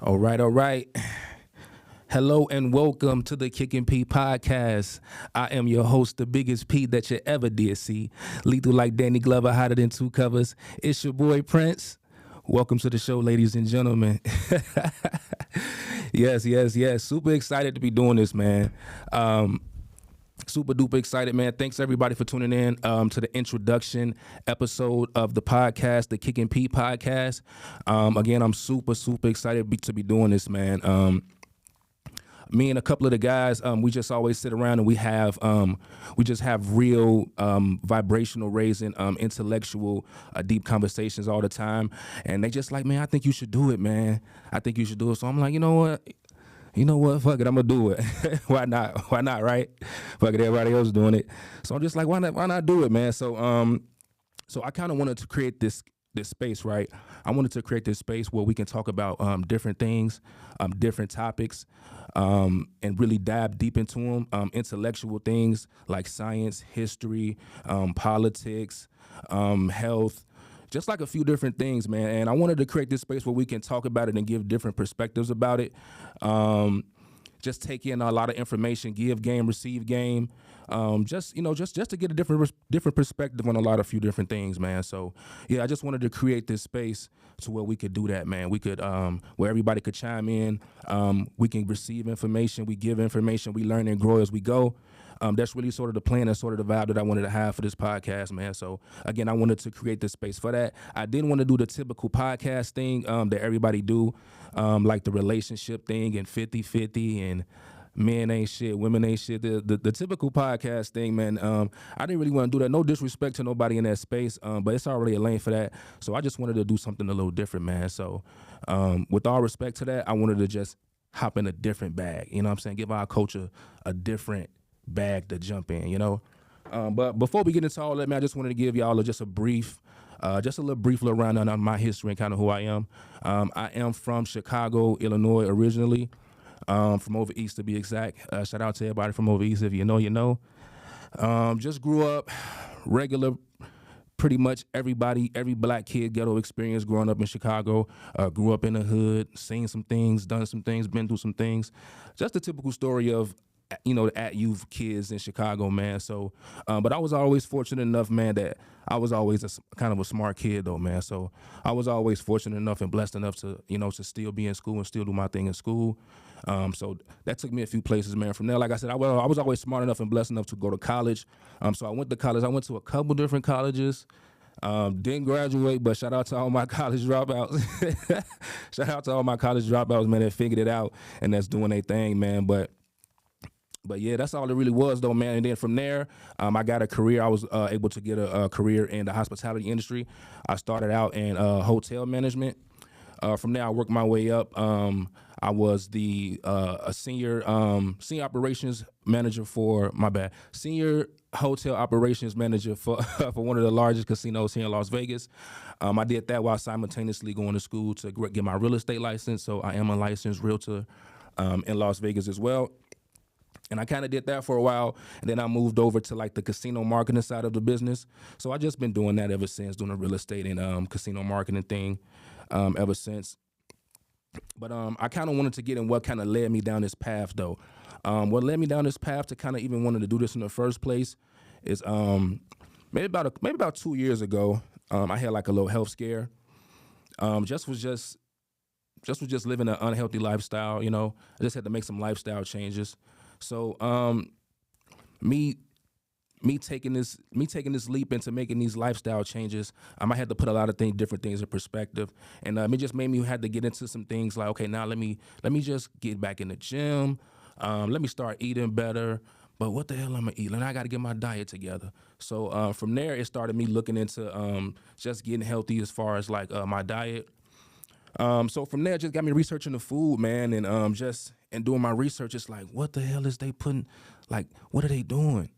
All right, all right. Hello and welcome to the Kickin podcast. I am your host, the biggest Pete that you ever did see. Lethal like Danny Glover, hotter than two covers. It's your boy Prince. Welcome to the show, ladies and gentlemen. Yes. Super excited to be doing this, man. Super duper excited, man. Thanks everybody for tuning in to the introduction episode of the podcast, the Kickin podcast. Again, I'm super excited to be doing this, man. Me and a couple of the guys, we just always sit around and we just have real vibrational raising, intellectual, deep conversations all the time. And they just like, man, I think you should do it, man. I think you should do it. So I'm like, you know what? Fuck it, I'm gonna do it. Why not? Why not? Right? Fuck it, everybody else doing it. So I'm just like, why not do it, man? So I kind of wanted to create this space, right? I wanted to create this space where we can talk about different things, different topics, and really dive deep into them. Intellectual things like science, history, politics, health, just like a few different things, man. And I wanted to create this space where we can talk about it and give different perspectives about it. Just take in a lot of information, give game, receive game. Just to get a different perspective on a few different things, man. So yeah, I just wanted to create this space to where we could do that, man. We could where everybody could chime in. We can receive information, we give information, we learn and grow as we go. That's really sort of the plan and sort of the vibe that I wanted to have for this podcast, man. So again, I wanted to create this space for that. I didn't want to do the typical podcast thing that everybody do, like the relationship thing and 50-50 and men ain't shit, women ain't shit. The typical podcast thing, man. I didn't really want to do that. No disrespect to nobody in that space, but it's already a lane for that. So I just wanted to do something a little different, man. So with all respect to that, I wanted to just hop in a different bag. You know what I'm saying? Give our culture a different bag to jump in, you know? But before we get into all that, man, I just wanted to give y'all just a little brief rundown on my history and kind of who I am. I am from Chicago, Illinois originally. From over east to be exact. Shout out to everybody from over east. If you know, you know. Just grew up regular, pretty much every black kid ghetto experience growing up in Chicago. Grew up in the hood, seen some things, done some things, been through some things. Just the typical story of, at youth kids in Chicago, man. So, but I was always fortunate enough, man, that I was always kind of a smart kid, though, man. So I was always fortunate enough and blessed enough to, to still be in school and still do my thing in school. So that took me a few places, man. From there, like I said, I was always smart enough and blessed enough to go to college. So I went to college. I went to a couple different colleges. Didn't graduate, but shout out to all my college dropouts. Shout out to all my college dropouts, man, that figured it out and that's doing their thing, man. But yeah, that's all it really was, though, man. And then from there, I got a career. I was able to get a career in the hospitality industry. I started out in hotel management. From there, I worked my way up. I was a senior operations manager senior hotel operations manager for for one of the largest casinos here in Las Vegas. I did that while simultaneously going to school to get my real estate license. So I am a licensed realtor in Las Vegas as well. And I kind of did that for a while, and then I moved over to like the casino marketing side of the business. So I just been doing that ever since, doing the real estate and casino marketing thing ever since. But I kind of wanted to get in what kind of led me down this path, though. What led me down this path to kind of even wanting to do this in the first place is maybe about 2 years ago, I had like a little health scare. Just was living an unhealthy lifestyle, I just had to make some lifestyle changes. So, me taking this leap into making these lifestyle changes, I had to put a lot of different things in perspective, and it just made me had to get into some things like, okay, now let me just get back in the gym, let me start eating better. But what the hell am I eating? And I got to get my diet together. So from there, it started me looking into just getting healthy as far as like my diet. So from there, it just got me researching the food, man, and doing my research. It's like, what the hell is they putting? Like, what are they doing?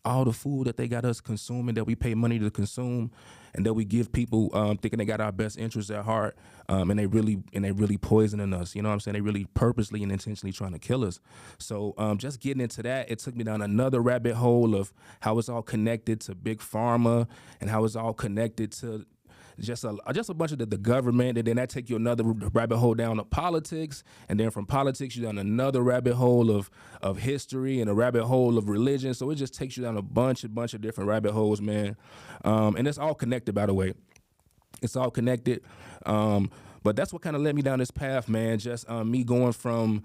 All the food that they got us consuming, that we pay money to consume, and that we give people thinking they got our best interests at heart, and they really poisoning us. You know what I'm saying? They really purposely and intentionally trying to kill us. So just getting into that, it took me down another rabbit hole of how it's all connected to big pharma and how it's all connected to just a bunch of the government, and then that take you another rabbit hole down to politics, and then from politics you down another rabbit hole of history and a rabbit hole of religion. So it just takes you down a bunch of different rabbit holes, man. And it's all connected, by the way. It's all connected. But that's what kind of led me down this path, man. Just me going from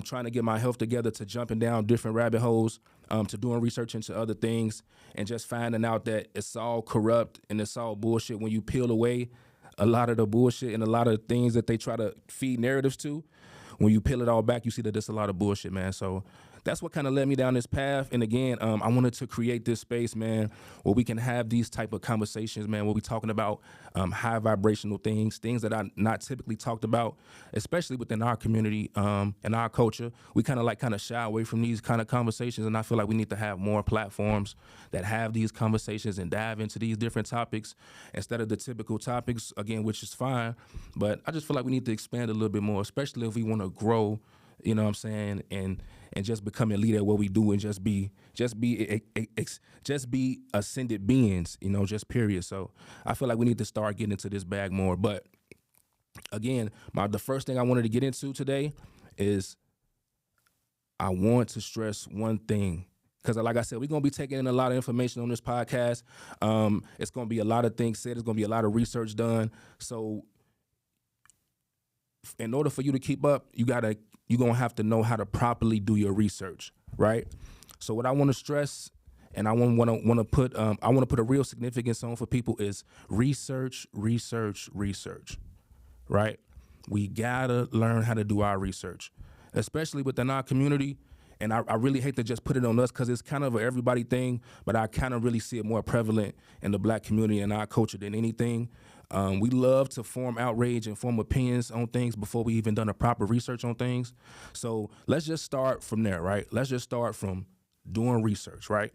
trying to get my health together to jumping down different rabbit holes, to doing research into other things, and just finding out that it's all corrupt and it's all bullshit. When you peel away a lot of the bullshit and a lot of things that they try to feed narratives to, when you peel it all back, you see that there's a lot of bullshit, man. So that's what kind of led me down this path. And again, I wanted to create this space, man, where we can have these type of conversations, man, where we talking about high vibrational things that are not typically talked about, especially within our community and our culture. We kind of shy away from these kind of conversations, and I feel like we need to have more platforms that have these conversations and dive into these different topics instead of the typical topics, again, which is fine. But I just feel like we need to expand a little bit more, especially if we want to grow, you know what I'm saying, and just become a leader at what we do, and just be ascended beings, you know, just period. So I feel like we need to start getting into this bag more. But again, the first thing I wanted to get into today is I want to stress one thing. Because like I said, we're going to be taking in a lot of information on this podcast. It's going to be a lot of things said. It's going to be a lot of research done. So in order for you to keep up, you're going to have to know how to properly do your research, right? So what I want to stress, and I want to put a real significance on for people is research, right? We got to learn how to do our research, especially within our community. And I really hate to just put it on us because it's kind of an everybody thing, but I kind of really see it more prevalent in the Black community and our culture than anything. We love to form outrage and form opinions on things before we even done a proper research on things. So let's just start from there, right? Let's just start from doing research, right?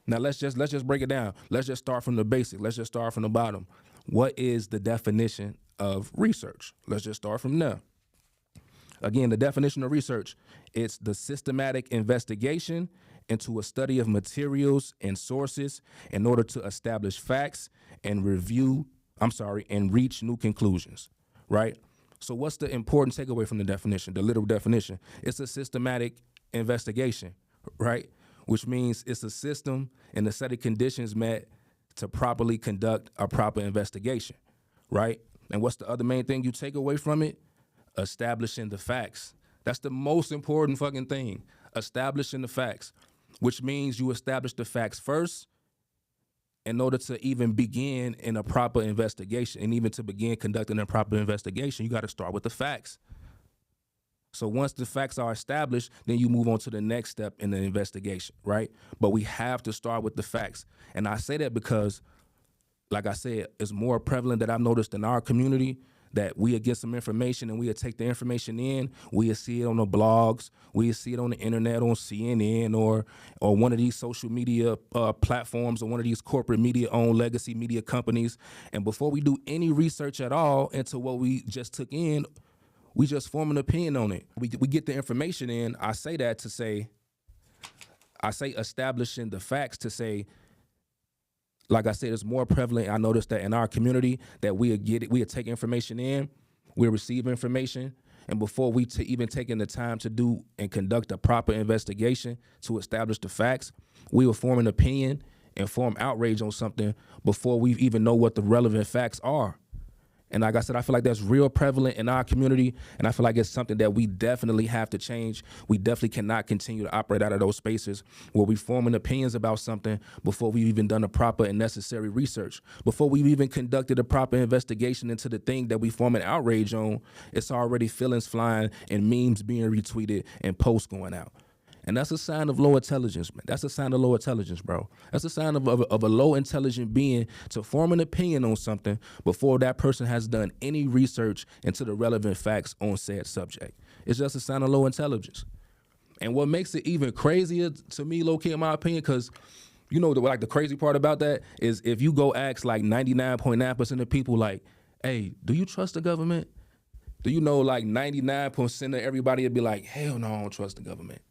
Now let's just break it down. Let's just start from the basic. Let's just start from the bottom. What is the definition of research? Let's just start from there. Again, the definition of research, it's the systematic investigation into a study of materials and sources in order to establish facts and reach new conclusions, right? So what's the important takeaway from the definition, the literal definition? It's a systematic investigation, right? Which means it's a system and a set of conditions met to properly conduct a proper investigation, right? And what's the other main thing you take away from it? Establishing the facts. That's the most important fucking thing, establishing the facts, which means you establish the facts first in order to even begin in a proper investigation. And even to begin conducting a proper investigation, you got to start with the facts. So once the facts are established, then you move on to the next step in the investigation, right? But we have to start with the facts. And I say that because, like I said, it's more prevalent that I've noticed in our community that we'll get some information and we'll take the information in, we'll see it on the blogs, we'll see it on the internet, on CNN or one of these social media platforms or one of these corporate media-owned legacy media companies. And before we do any research at all into what we just took in, we just form an opinion on it. We get the information in. I say establishing the facts to say, like I said, it's more prevalent. I noticed that in our community that we'll take information in, we'll receive information, and before we even taking the time to do and conduct a proper investigation to establish the facts, we will form an opinion and form outrage on something before we even know what the relevant facts are. And like I said, I feel like that's real prevalent in our community, and I feel like it's something that we definitely have to change. We definitely cannot continue to operate out of those spaces where we forming opinions about something before we've even done a proper and necessary research. Before we've even conducted a proper investigation into the thing that we form an outrage on, it's already feelings flying and memes being retweeted and posts going out. And that's a sign of low intelligence, man. That's a sign of low intelligence, bro. That's a sign of a low intelligent being to form an opinion on something before that person has done any research into the relevant facts on said subject. It's just a sign of low intelligence. And what makes it even crazier to me, low-key, in my opinion, because you know, the crazy part about that is if you go ask like 99.9% of people, like, hey, do you trust the government? Do you know like 99% of everybody would be like, hell no, I don't trust the government.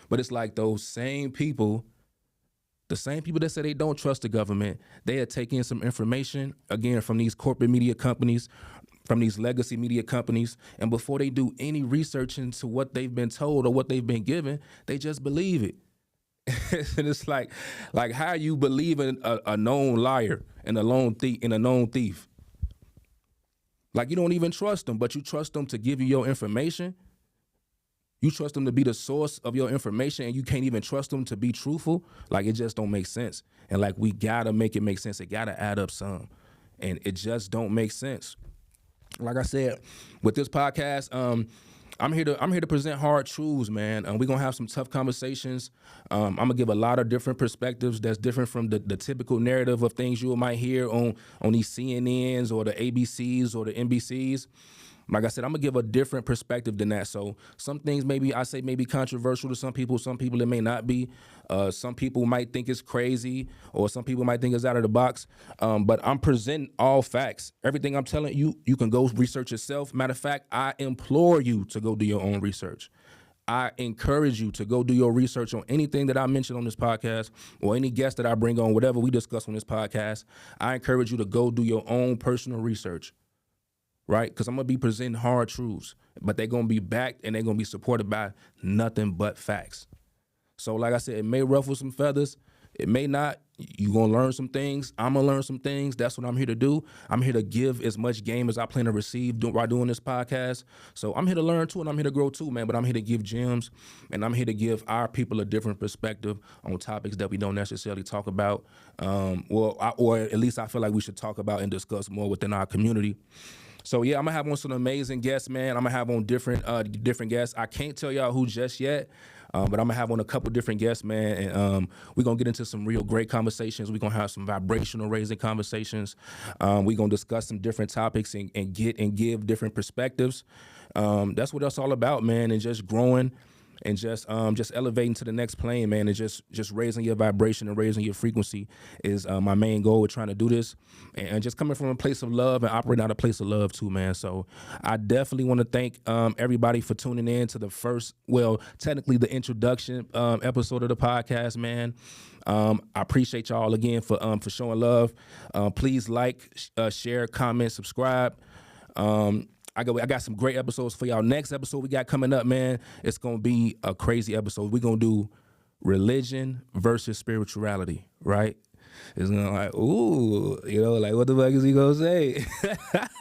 But it's like those same people The same people that say they don't trust the government, they are taking some information, again, from these corporate media companies, from these legacy media companies, and before they do any research into what they've been told or what they've been given, they just believe it. And it's like how you believe in a known liar and a known thief. Like, you don't even trust them, but you trust them to give you your information. You trust them to be the source of your information, and you can't even trust them to be truthful. Like, it just don't make sense. And like, we gotta make it make sense. It gotta add up some, and it just don't make sense. Like I said, with this podcast, I'm here to present hard truths, man. We're gonna have some tough conversations. I'm gonna give a lot of different perspectives that's different from the typical narrative of things you might hear on these CNNs or the ABCs or the NBCs. Like I said, I'm gonna give a different perspective than that. So some things maybe controversial to some people it may not be. Some people might think it's crazy, or some people might think it's out of the box. But I'm presenting all facts. Everything I'm telling you, you can go research yourself. Matter of fact, I implore you to go do your own research. I encourage you to go do your research on anything that I mentioned on this podcast, or any guest that I bring on, whatever we discuss on this podcast. I encourage you to go do your own personal research. Right? Because I'm going to be presenting hard truths, but they're going to be backed and they're going to be supported by nothing but facts. So like I said, it may ruffle some feathers. It may not. You're going to learn some things. I'm going to learn some things. That's what I'm here to do. I'm here to give as much game as I plan to receive while doing this podcast. So I'm here to learn too, and I'm here to grow too, man. But I'm here to give gems, and I'm here to give our people a different perspective on topics that we don't necessarily talk about. Or at least I feel like we should talk about and discuss more within our community. So yeah, I'm gonna have on some amazing guests, man. I'm gonna have on different guests. I can't tell y'all who just yet, but I'm gonna have on a couple different guests, man. And we're gonna get into some real great conversations. We're gonna have some vibrational raising conversations. We're gonna discuss some different topics and give different perspectives. That's what it's all about, man. And just growing and just elevating to the next plane, man, and just raising your vibration and raising your frequency is my main goal with trying to do this, and just coming from a place of love and operating out of a place of love too, man. So I definitely want to thank everybody for tuning in to the first, technically the introduction episode of the podcast, man. I appreciate y'all again for showing love. Please like, share, comment, subscribe. I got some great episodes for y'all. Next episode we got coming up, man, it's going to be a crazy episode. We're going to do religion versus spirituality, right? It's going to like, ooh, like what the fuck is he going to say?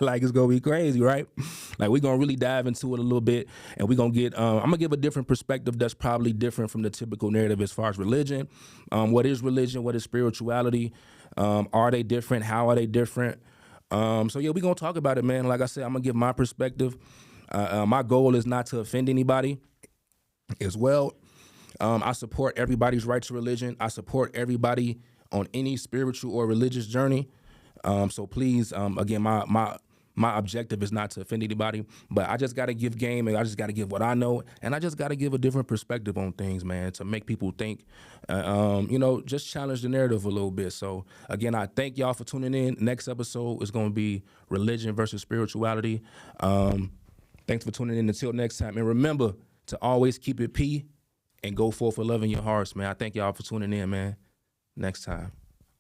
Like, it's going to be crazy, right? Like, we're going to really dive into it a little bit, and we're going to get, I'm going to give a different perspective that's probably different from the typical narrative as far as religion. What is religion? What is spirituality? Are they different? How are they different? So yeah, we're going to talk about it, man. Like I said, I'm going to give my perspective. My goal is not to offend anybody as well. I support everybody's right to religion. I support everybody on any spiritual or religious journey. So please, again, my objective is not to offend anybody, but I just got to give game, and I just got to give what I know, and I just got to give a different perspective on things, man, to make people think, just challenge the narrative a little bit. So again, I thank y'all for tuning in. Next episode is going to be religion versus spirituality. Thanks for tuning in. Until next time, and remember to always keep it P and go forth with love in your hearts, man. I thank y'all for tuning in, man. Next time.